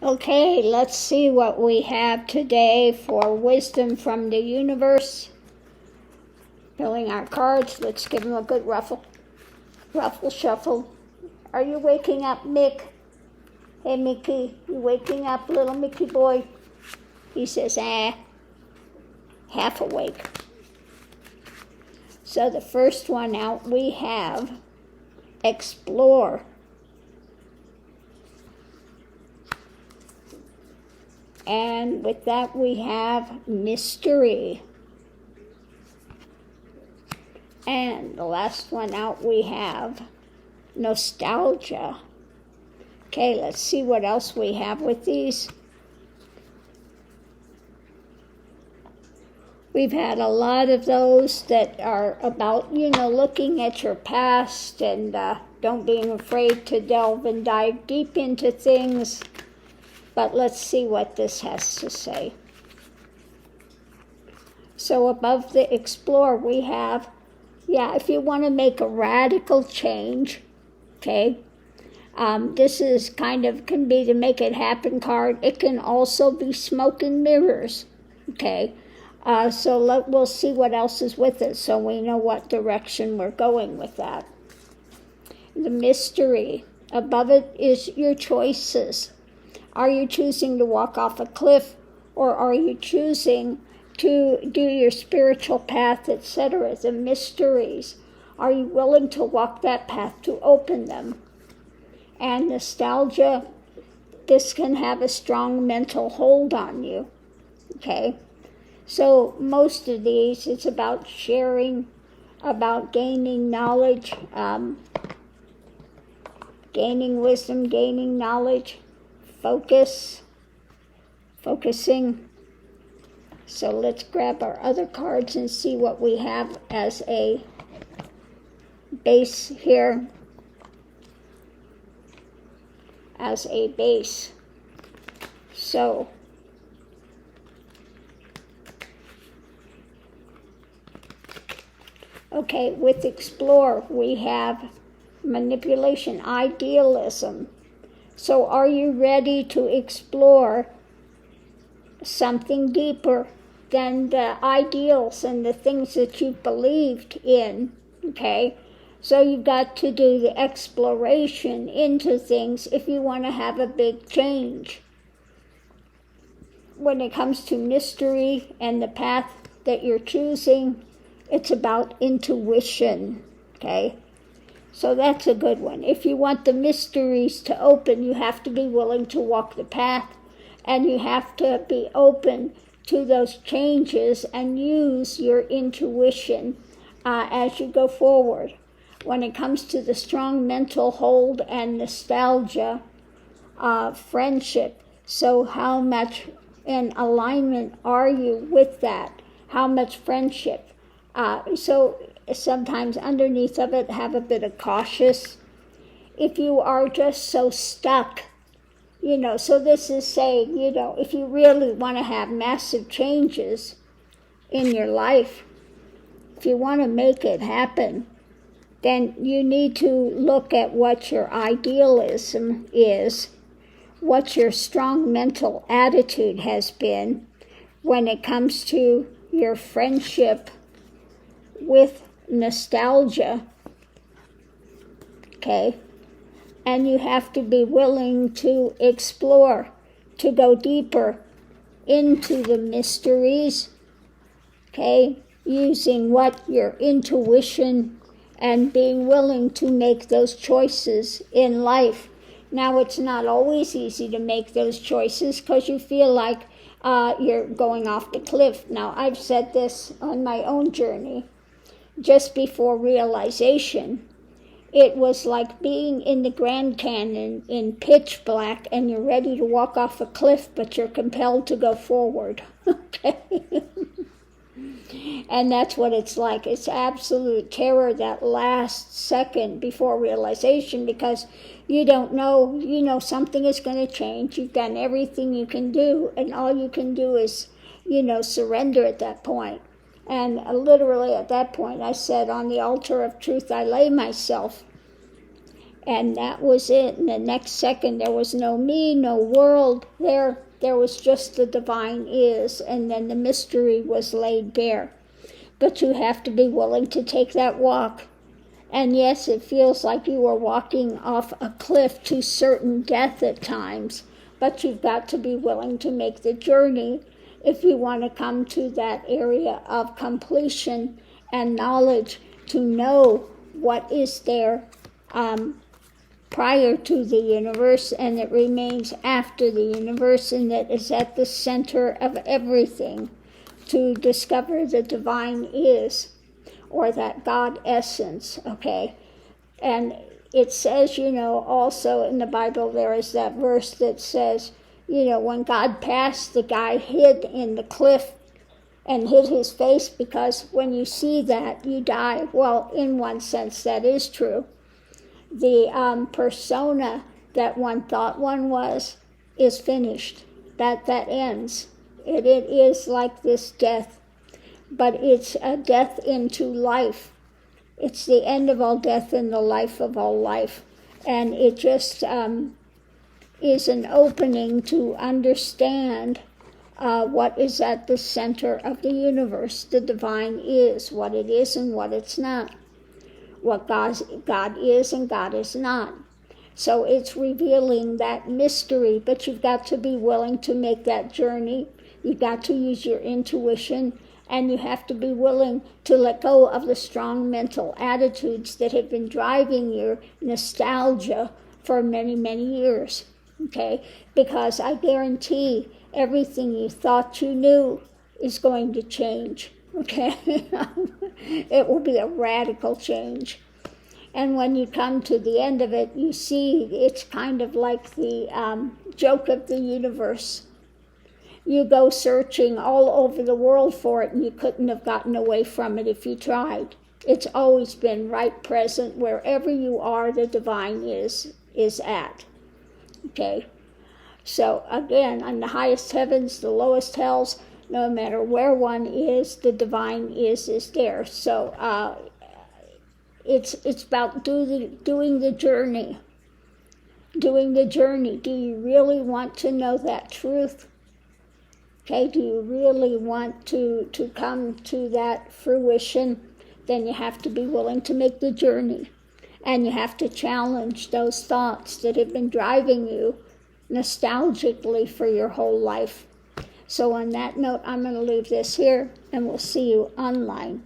Okay, let's see what we have today for wisdom from the universe. Filling our cards. Let's give them a good ruffle. Ruffle shuffle. Are you waking up, Mick? Hey, Mickey, you waking up, little Mickey boy? He says, half awake. So the first one out we have explore. And with that we have mystery. And the last one out we have nostalgia. Okay, let's see what else we have with these. We've had a lot of those that are about, looking at your past and don't being afraid to delve and dive deep into things. But let's see what this has to say. So above the explore we have, if you want to make a radical change, okay, this is can be the make it happen card. It can also be smoke and mirrors, okay. So we'll see what else is with it so we know what direction we're going with that. The mystery. Above it is your choices. Are you choosing to walk off a cliff, or are you choosing to do your spiritual path, etc.? The mysteries. Are you willing to walk that path to open them? And nostalgia, this can have a strong mental hold on you, okay? So most of these, it's about sharing, about gaining knowledge, gaining wisdom, gaining knowledge, focusing. So let's grab our other cards and see what we have as a base here. As a base. So okay, with explore we have manipulation, idealism. So are you ready to explore something deeper than the ideals and the things that you've believed in, okay? So you've got to do the exploration into things if you want to have a big change. When it comes to mystery and the path that you're choosing, it's about intuition, okay? So that's a good one. If you want the mysteries to open, you have to be willing to walk the path, and you have to be open to those changes and use your intuition as you go forward. When it comes to the strong mental hold and nostalgia, friendship, so how much in alignment are you with that? How much friendship? So sometimes underneath of it, have a bit of cautious. If you are just so stuck, so this is saying, if you really want to have massive changes in your life, if you want to make it happen, then you need to look at what your idealism is, what your strong mental attitude has been when it comes to your friendship with nostalgia, okay? And you have to be willing to explore, to go deeper into the mysteries, okay? Using what your intuition and being willing to make those choices in life. Now, it's not always easy to make those choices because you feel like you're going off the cliff. Now, I've said this on my own journey. Just before realization, it was like being in the Grand Canyon in pitch black and you're ready to walk off a cliff, but you're compelled to go forward. Okay? And that's what it's like. It's absolute terror that last second before realization, because you don't know, something is going to change. You've done everything you can do, and all you can do is, surrender at that point. And literally at that point, I said, on the altar of truth, I lay myself. And that was it. And the next second, there was no me, no world. There was just the divine is. And then the mystery was laid bare. But you have to be willing to take that walk. And yes, it feels like you are walking off a cliff to certain death at times. But you've got to be willing to make the journey if you want to come to that area of completion and knowledge, to know what is there prior to the universe, and it remains after the universe, and that is at the center of everything, to discover the divine is, or that God essence, okay? And it says, also in the Bible, there is that verse that says, when God passed, the guy hid in the cliff and hid his face, because when you see that, you die. Well, in one sense, that is true. The persona that one thought one was is finished. That ends. It is like this death, but it's a death into life. It's the end of all death and the life of all life. And it just is an opening to understand what is at the center of the universe. The divine is, what it is and what it's not. What God is and God is not. So it's revealing that mystery, but you've got to be willing to make that journey. You've got to use your intuition, and you have to be willing to let go of the strong mental attitudes that have been driving your nostalgia for many, many years, okay? Because I guarantee everything you thought you knew is going to change, okay? It will be a radical change. And when you come to the end of it, you see it's kind of like the joke of the universe. You go searching all over the world for it, and you couldn't have gotten away from it if you tried. It's always been right present. Wherever you are, the divine is at. Okay? So again, on the highest heavens, the lowest hells, no matter where one is, the divine is there. So it's about doing the journey. Doing the journey. Do you really want to know that truth? Okay, do you really want to come to that fruition? Then you have to be willing to make the journey. And you have to challenge those thoughts that have been driving you nostalgically for your whole life. So on that note, I'm going to leave this here, and we'll see you online.